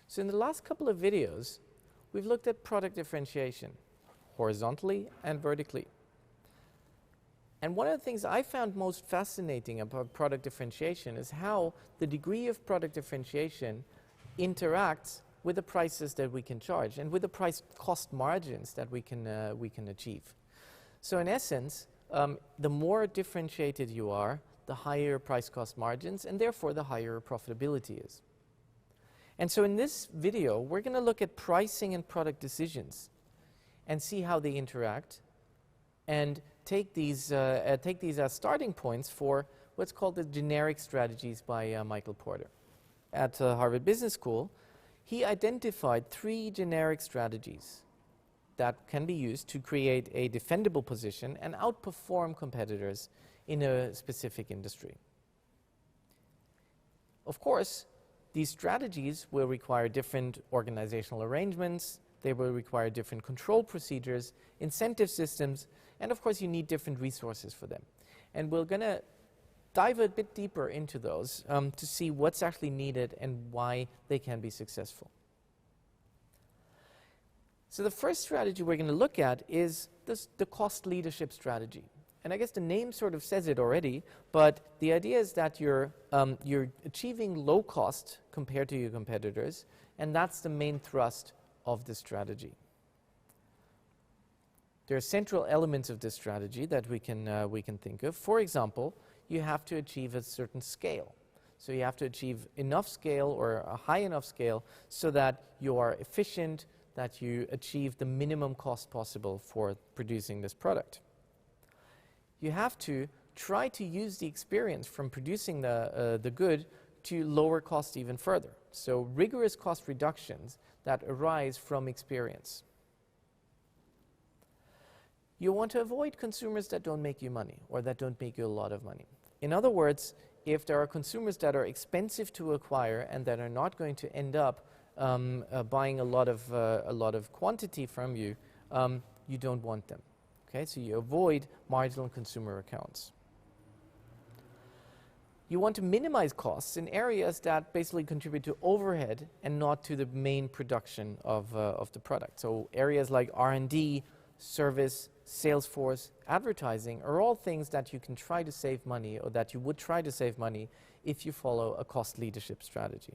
So in the last couple of videos, we've looked at product differentiation, horizontally and vertically. And one of the things I found most fascinating about product differentiation is how the degree of product differentiation interacts with the prices that we can charge and with the price cost margins that we can achieve. So in essence, the more differentiated you are, the higher price cost margins, and therefore the higher profitability is. And so in this video, we're going to look at pricing and product decisions and see how they interact, and take these as starting points for what's called the generic strategies by Michael Porter. At Harvard Business School, he identified 3 generic strategies that can be used to create a defendable position and outperform competitors in a specific industry. Of course, these strategies will require different organizational arrangements, they will require different control procedures, incentive systems, and of course you need different resources for them. And we're going to dive a bit deeper into those to see what's actually needed and why they can be successful. So the first strategy we're going to look at is the cost leadership strategy. And I guess the name sort of says it already, but the idea is that you're achieving low cost compared to your competitors, and that's the main thrust of the strategy. There are central elements of this strategy that we can think of. For example, you have to achieve a certain scale. So you have to achieve enough scale or a high enough scale so that you are efficient, that you achieve the minimum cost possible for producing this product. You have to try to use the experience from producing the good to lower cost even further. So rigorous cost reductions that arise from experience. You want to avoid consumers that don't make you money or that don't make you a lot of money. In other words, if there are consumers that are expensive to acquire and that are not going to end up buying a lot of quantity from you, you don't want them. Okay, so you avoid marginal consumer accounts. You want to minimize costs in areas that basically contribute to overhead and not to the main production of the product. So areas like R&D, service, sales force, advertising are all things that you can try to save money, or that you would try to save money if you follow a cost leadership strategy.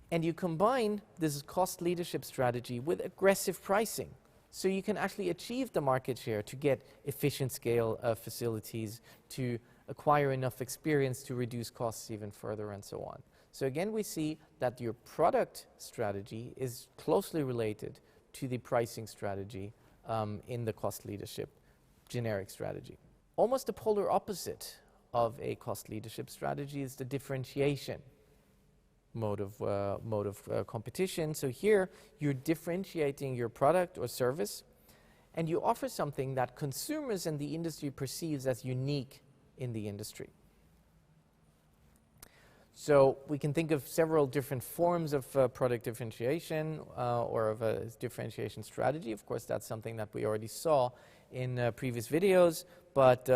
And you combine this cost leadership strategy with aggressive pricing. So you can actually achieve the market share to get efficient scale facilities, to acquire enough experience to reduce costs even further, and so on. So again, we see that your product strategy is closely related to the pricing strategy in the cost leadership generic strategy. Almost the polar opposite of a cost leadership strategy is the differentiation mode of competition. So here you're differentiating your product or service, and you offer something that consumers and the industry perceives as unique in the industry. So we can think of several different forms of product differentiation or of a differentiation strategy. Of course, that's something that we already saw in previous videos, but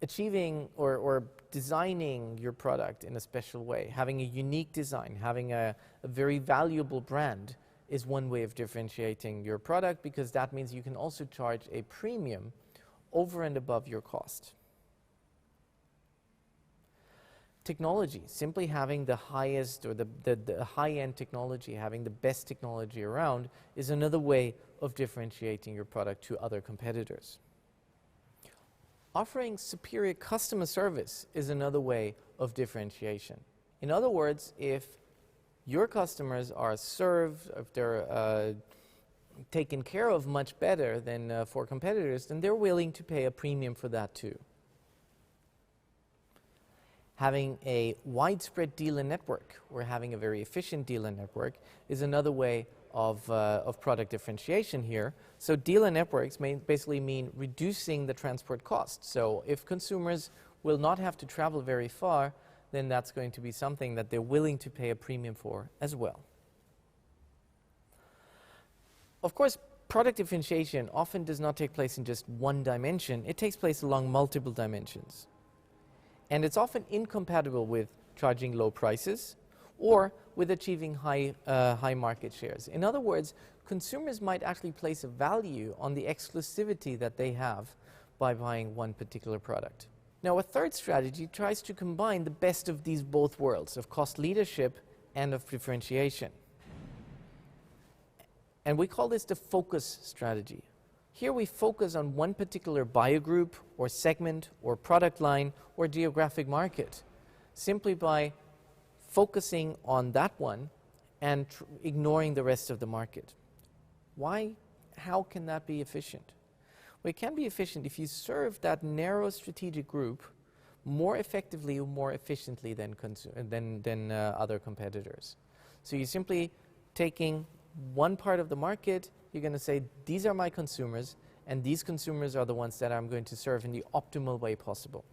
achieving or designing your product in a special way, having a unique design, having a very valuable brand is one way of differentiating your product, because that means you can also charge a premium over and above your cost. Technology, simply having the highest or the high-end technology, having the best technology around, is another way of differentiating your product to other competitors. Offering superior customer service is another way of differentiation. In other words, if your customers are served, if they're taken care of much better than for competitors, then they're willing to pay a premium for that too. Having a widespread dealer network or having a very efficient dealer network is another way of product differentiation here. So dealer networks basically mean reducing the transport cost. So if consumers will not have to travel very far, then that's going to be something that they're willing to pay a premium for as well. Of course, product differentiation often does not take place in just one dimension. It takes place along multiple dimensions. And it's often incompatible with charging low prices or with achieving high market shares. In other words, consumers might actually place a value on the exclusivity that they have by buying one particular product. Now, a third strategy tries to combine the best of these both worlds, of cost leadership and of differentiation. And we call this the focus strategy. Here we focus on one particular buyer group or segment or product line or geographic market, simply by focusing on that one and ignoring the rest of the market. Why? How can that be efficient? Well, it can be efficient if you serve that narrow strategic group more effectively or more efficiently than other competitors. So you're simply taking one part of the market, you're going to say, these are my consumers, and these consumers are the ones that I'm going to serve in the optimal way possible.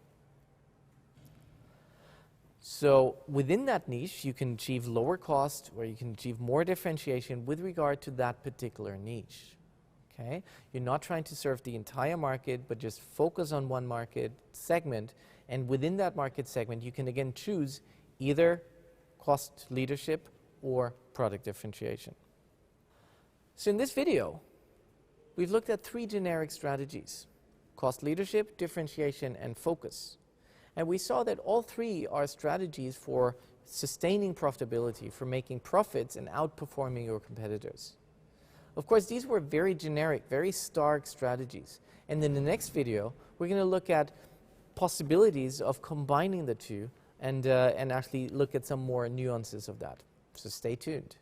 So within that niche, you can achieve lower cost, or you can achieve more differentiation with regard to that particular niche. Okay? You're not trying to serve the entire market, but just focus on one market segment, and within that market segment, you can again choose either cost leadership or product differentiation. So in this video, we've looked at 3 generic strategies: cost leadership, differentiation, and focus. And we saw that all 3 are strategies for sustaining profitability, for making profits and outperforming your competitors. Of course, these were very generic, very stark strategies. And in the next video, we're going to look at possibilities of combining the two and actually look at some more nuances of that. So stay tuned.